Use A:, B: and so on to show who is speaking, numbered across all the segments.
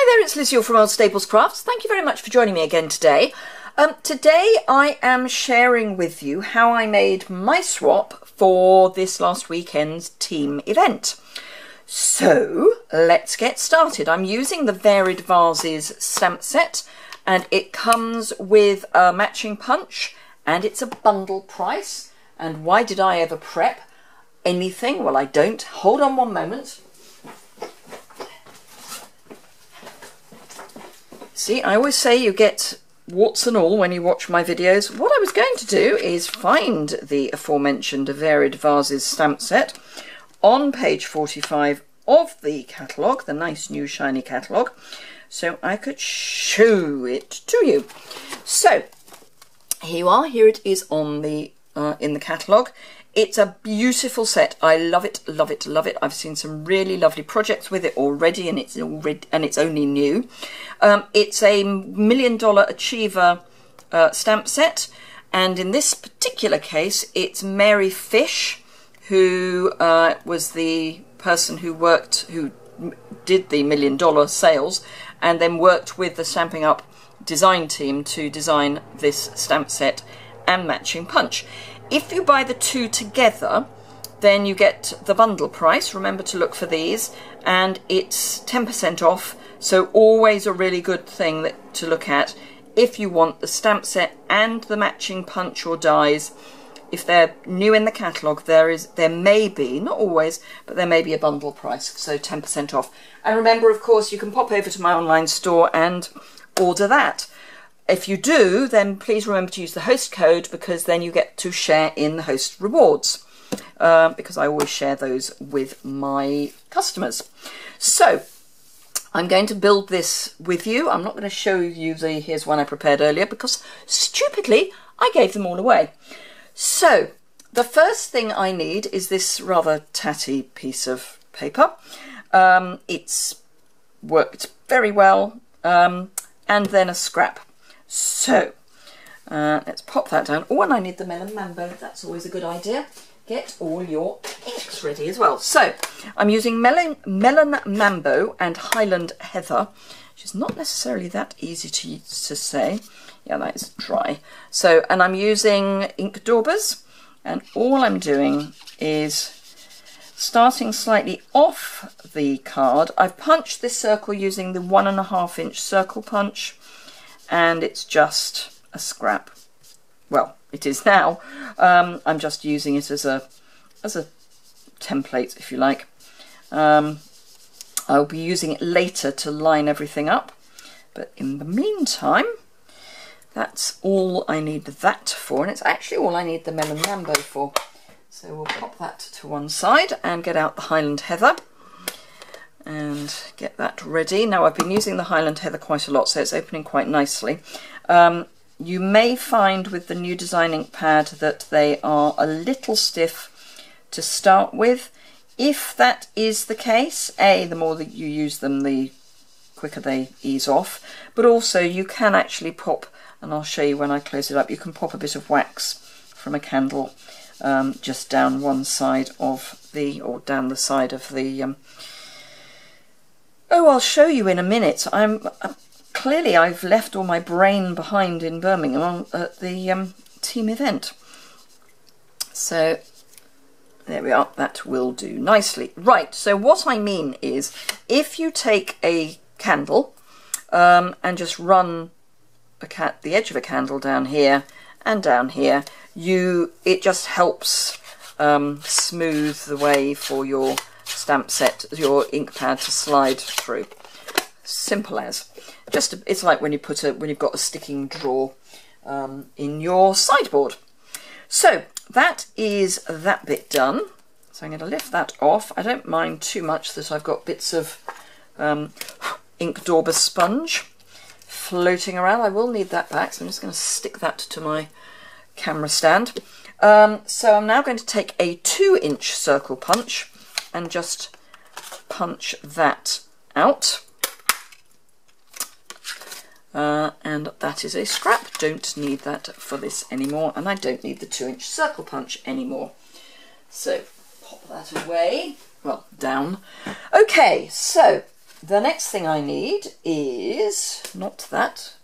A: there, it's Liz Yuille from Old Staples Crafts. Thank you very much for joining me again today. Today I am sharing with you how I made my swap for this last weekend's team event. So let's get started. I'm using the Varied Vases stamp set, and it comes with a matching punch and it's a bundle price. And why did I ever prep anything? Well, I don't. Hold on one moment. See, I always say you get warts and all when you watch my videos. What I was going to do is find the aforementioned Varied Vases stamp set on page 45 of the catalogue, the nice new shiny catalogue, so I could show it to you. So here you are. Here it is on the in the catalogue. It's a beautiful set. I love it, love it, love it. I've seen some really lovely projects with it already, and it's only new. It's a $1 Million Achiever stamp set, and in this particular case, it's Mary Fish, who was the person who did the $1 Million sales, and then worked with the Stampin' Up design team to design this stamp set and matching punch. If you buy the two together, then you get the bundle price. Remember to look for these, and it's 10% off, so always a really good thing to look at if you want the stamp set and the matching punch or dies. If they're new in the catalogue, there may be, not always, but there may be a bundle price, so 10% off. And remember, of course, you can pop over to my online store and order that. If you do, then please remember to use the host code, because then you get to share in the host rewards, because I always share those with my customers. So I'm going to build this with you. I'm not going to show you here's one I prepared earlier, because stupidly I gave them all away. So the first thing I need is this rather tatty piece of paper. It's worked very well, and then a scrap. So let's pop that down. Oh, and I need the Melon Mambo. That's always a good idea. Get all your inks ready as well. So I'm using Melon Mambo and Highland Heather, which is not necessarily that easy to say. Yeah, that is dry. So, and I'm using ink daubers, and all I'm doing is starting slightly off the card. I've punched this circle using the 1.5 inch circle punch, and it's just a scrap. Well, it is now. I'm just using it as a template, if you like. I'll be using it later to line everything up, but in the meantime, that's all I need that for, and it's actually all I need the Melon Mambo for. So we'll pop that to one side and get out the Highland Heather and get that ready. Now, I've been using the Highland Heather quite a lot, so it's opening quite nicely. You may find with the new design ink pad that they are a little stiff to start with. If that is the case, the more that you use them, the quicker they ease off. But also you can actually pop, and I'll show you when I close it up, you can pop a bit of wax from a candle just down one side of or down the side of the oh, I'll show you in a minute. Clearly I've left all my brain behind in Birmingham at the team event. So there we are, that will do nicely. Right, so what I mean is, if you take a candle and just run the edge of a candle down here and down here, it just helps smooth the way for your stamp set, your ink pad to slide through. Simple as. It's like when you've got a sticking drawer in your sideboard. So that is that bit done. So I'm going to lift that off. I don't mind too much that I've got bits of ink dauber sponge floating around. I will need that back, so I'm just going to stick that to my camera stand. So I'm now going to take a 2-inch circle punch and just punch that out. And that is a scrap. Don't need that for this anymore, and I don't need the 2-inch circle punch anymore. So pop that away, well, down. Okay, so the next thing I need is, not that,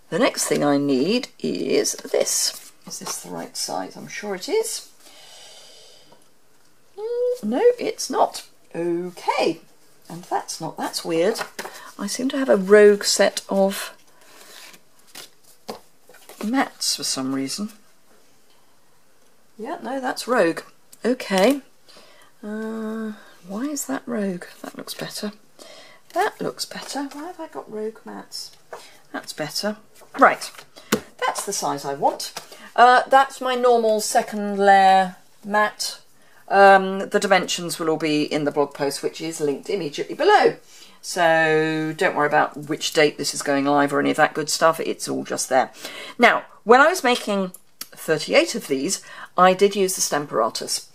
A: the next thing I need is this. Is this the right size? I'm sure it is. No, it's not. Okay, and that's not, that's weird. I seem to have a rogue set of mats for some reason. Yeah, no, that's rogue. Okay. Why is that rogue? That looks better. That looks better. Why have I got rogue mats? That's better. Right, that's the size I want. That's my normal second layer mat. The dimensions will all be in the blog post, which is linked immediately below. So don't worry about which date this is going live or any of that good stuff. It's all just there. Now, when I was making 38 of these, I did use the Stamparatus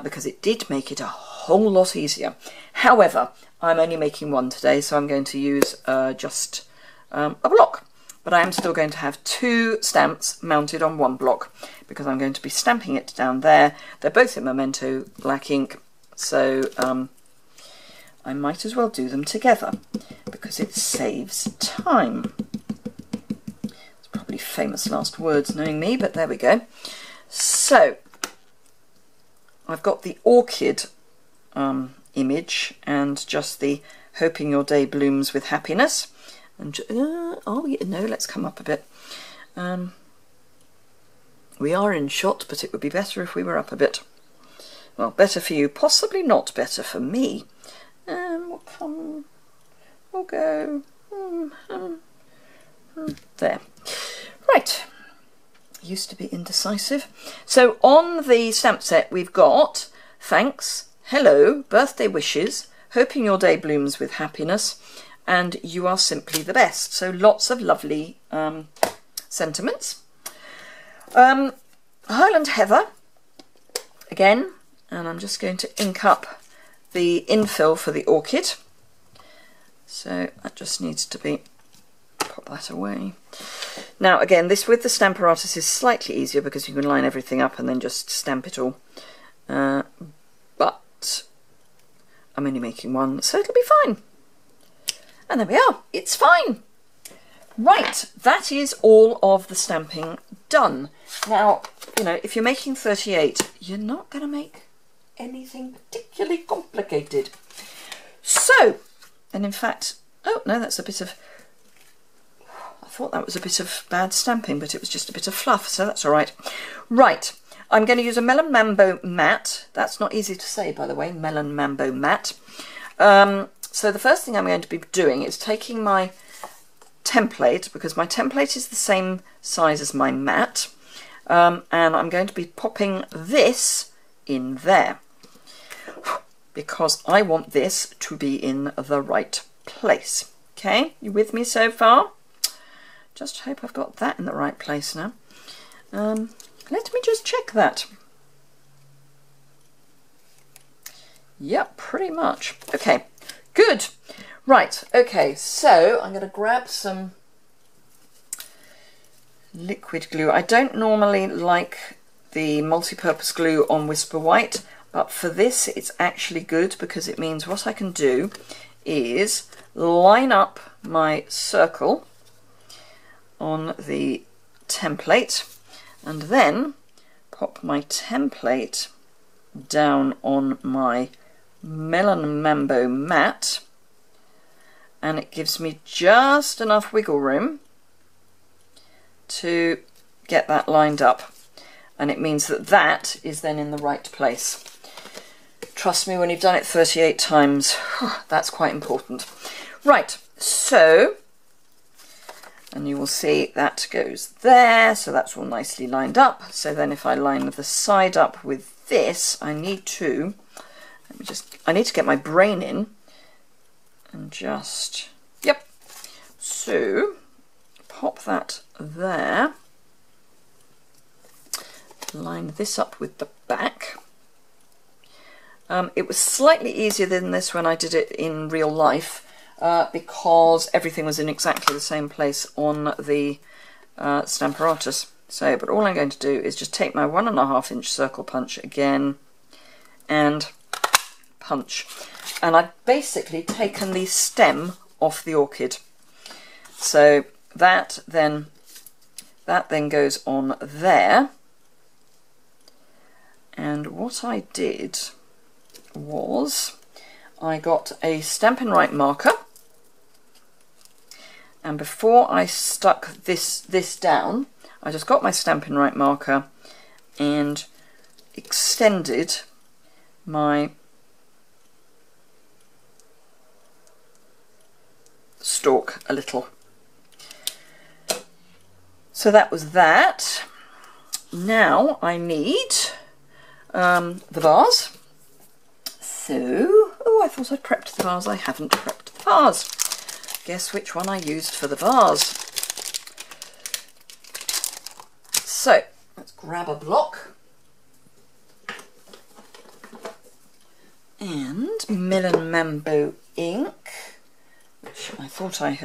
A: because it did make it a whole lot easier. However, I'm only making one today, so I'm going to use just a block. But I am still going to have 2 stamps mounted on one block because I'm going to be stamping it down there. They're both in Memento black ink, so I might as well do them together because it saves time. It's probably famous last words knowing me, but there we go. So I've got the orchid image and just the hoping your day blooms with happiness. And oh yeah, no, let's come up a bit. We are in shot, but it would be better if we were up a bit. Well, better for you, possibly not better for me. We'll come, we'll go there. Right, used to be indecisive. So on the stamp set we've got thanks, hello, birthday wishes, hoping your day blooms with happiness, and you are simply the best. So lots of lovely sentiments. Highland Heather again, and I'm just going to ink up the infill for the orchid. So that just needs to be, pop that away. Now again, this with the Stamparatus is slightly easier because you can line everything up and then just stamp it all. But I'm only making one, so it'll be fine. And there we are, it's fine. Right, that is all of the stamping done. Now, you know, if you're making 38, you're not going to make anything particularly complicated. So, and in fact, oh no, that's a bit of, I thought that was a bit of bad stamping, but it was just a bit of fluff, so that's all right. Right, I'm going to use a Melon Mambo mat. That's not easy to say, by the way, Melon Mambo mat. So the first thing I'm going to be doing is taking my template, because my template is the same size as my mat, and I'm going to be popping this in there because I want this to be in the right place. Okay, you with me so far? Just hope I've got that in the right place now. Let me just check that. Yep, pretty much. Okay, good. Right, okay, so I'm going to grab some liquid glue. I don't normally like the multi-purpose glue on Whisper White, but for this it's actually good because it means what I can do is line up my circle on the template and then pop my template down on my Melon Mambo mat, and it gives me just enough wiggle room to get that lined up, and it means that that is then in the right place. Trust me, when you've done it 38 times, that's quite important. Right, so, and you will see that goes there, so that's all nicely lined up. So then if I line the side up with this, I need to, I need to get my brain in and just, yep, so pop that there, line this up with the back. It was slightly easier than this when I did it in real life because everything was in exactly the same place on the Stamparatus. So, but all I'm going to do is just take my 1.5 inch circle punch again and punch. And I've basically taken the stem off the orchid. So that then goes on there. And what I did was I got a Stampin' Up marker, and before I stuck this down, I just got my Stampin' Up marker and extended my stalk a little. So that was that. Now I need the vase. So, oh, I thought I'd prepped the vase. I haven't prepped the vase. Guess which one I used for the vase. So, let's grab a block. And Milan Mambo ink, which I thought I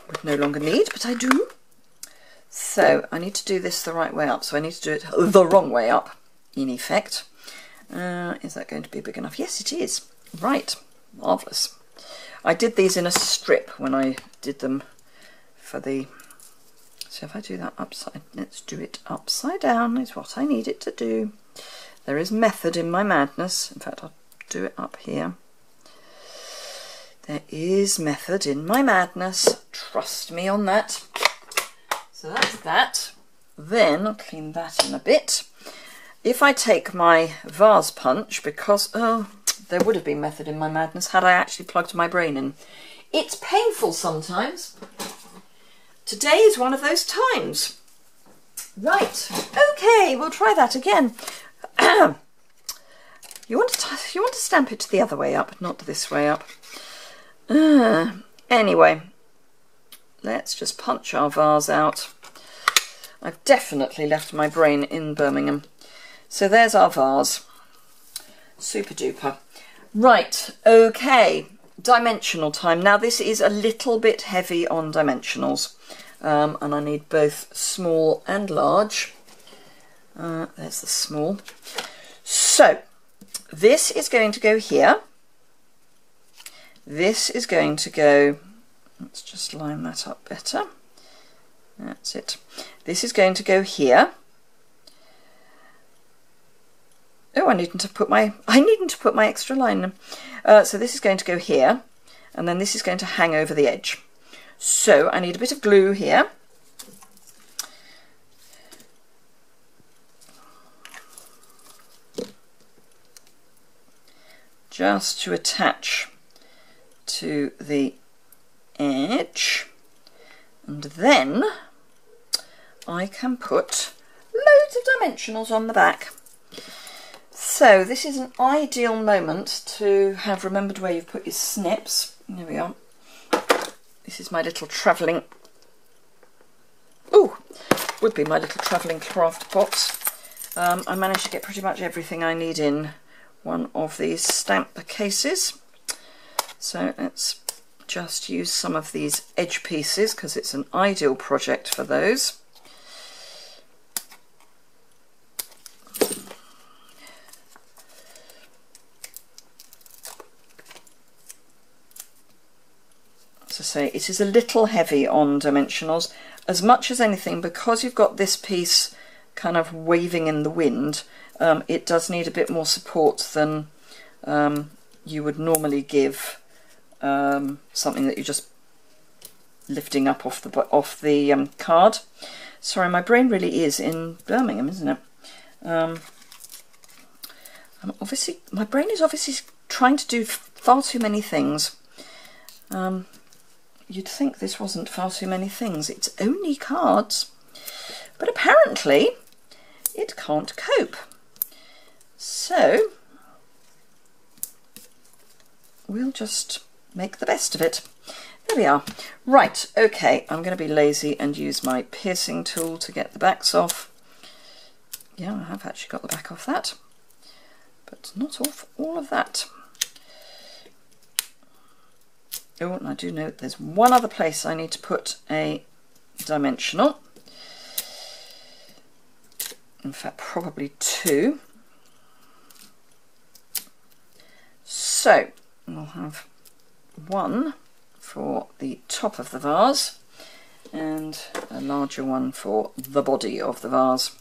A: would no longer need, but I do. So, I need to do this the right way up. So I need to do it the wrong way up, in effect. Is that going to be big enough? Yes, it is. Right. Marvellous. I did these in a strip when I did them for the... So if I do that upside... Let's do it upside down is what I need it to do. There is method in my madness. In fact, I'll do it up here. There is method in my madness. Trust me on that. So that's that. Then I'll clean that in a bit. If I take my vase punch, because, oh, there would have been method in my madness had I actually plugged my brain in. It's painful sometimes. Today is one of those times. Right, okay, we'll try that again. You want to stamp it the other way up, not this way up. Anyway, let's just punch our vase out. I've definitely left my brain in Birmingham. So there's our vase. Super duper. Right, okay, dimensional time. Now this is a little bit heavy on dimensionals, and I need both small and large. There's the small. So this is going to go here. This is going to go, let's just line that up better. That's it. This is going to go here. Oh, I needn't to put my extra line in. So this is going to go here, and then this is going to hang over the edge. So I need a bit of glue here. Just to attach to the edge, and then I can put loads of dimensionals on the back. So this is an ideal moment to have remembered where you've put your snips. There we are. This is my little travelling, would be my little travelling craft box. I managed to get pretty much everything I need in one of these stamp cases. So let's just use some of these edge pieces because it's an ideal project for those. To say, it is a little heavy on dimensionals, as much as anything, because you've got this piece kind of waving in the wind. It does need a bit more support than you would normally give something that you're just lifting up off the card. Sorry, my brain really is in Birmingham, isn't it? Obviously, my brain is obviously trying to do far too many things. You'd think this wasn't far too many things. It's only cards. But apparently it can't cope. So we'll just make the best of it. There we are. Right, okay, I'm going to be lazy and use my piercing tool to get the backs off. Yeah, I have actually got the back off that, but not off all of that. Oh, and I do know there's one other place I need to put a dimensional. In fact, probably two. So we'll have one for the top of the vase and a larger one for the body of the vase.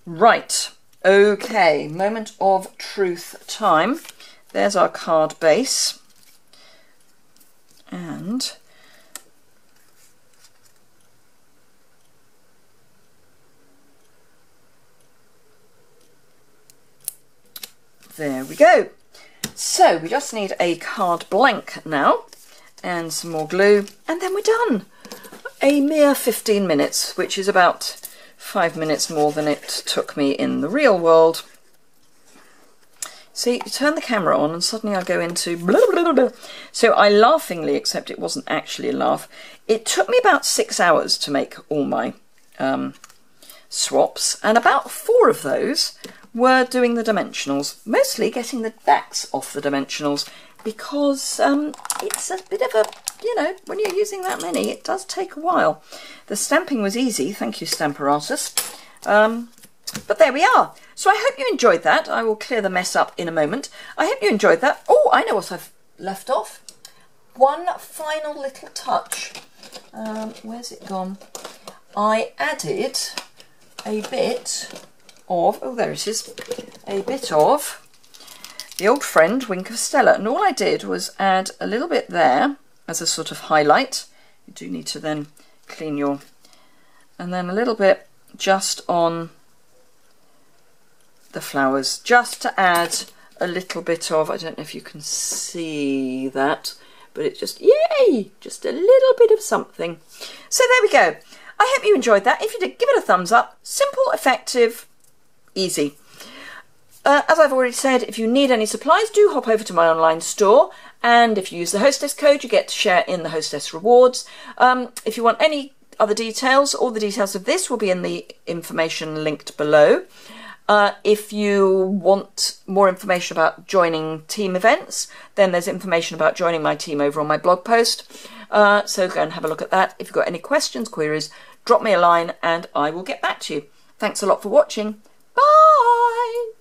A: Right, okay, moment of truth time. There's our card base, and there we go. So we just need a card blank now and some more glue, and then we're done. A mere 15 minutes, which is about 5 minutes more than it took me in the real world. See, you turn the camera on and suddenly I go into blah, blah, blah, blah. So I laughingly, except it wasn't actually a laugh, it took me about 6 hours to make all my swaps, and about 4 of those were doing the dimensionals, mostly getting the backs off the dimensionals, because it's a bit of a, you know, when you're using that many, it does take a while. The stamping was easy, thank you, Stamparatus. But there we are. So I hope you enjoyed that. I will clear the mess up in a moment. I hope you enjoyed that. Oh, I know what I've left off. One final little touch. Where's it gone? I added a bit of, oh there it is, a bit of the old friend Wink of Stella, and all I did was add a little bit there as a sort of highlight. You do need to then clean your, and then a little bit just on the flowers, just to add a little bit of, I don't know if you can see that, but it just, yay, just a little bit of something. So there we go. I hope you enjoyed that. If you did, give it a thumbs up. Simple, effective, easy. As I've already said, if you need any supplies, do hop over to my online store, and if you use the Hostess code, you get to share in the Hostess rewards. If you want any other details, all the details of this will be in the information linked below. If you want more information about joining team events, then there's information about joining my team over on my blog post. So go and have a look at that. If you've got any questions, queries, drop me a line and I will get back to you. Thanks a lot for watching. Bye!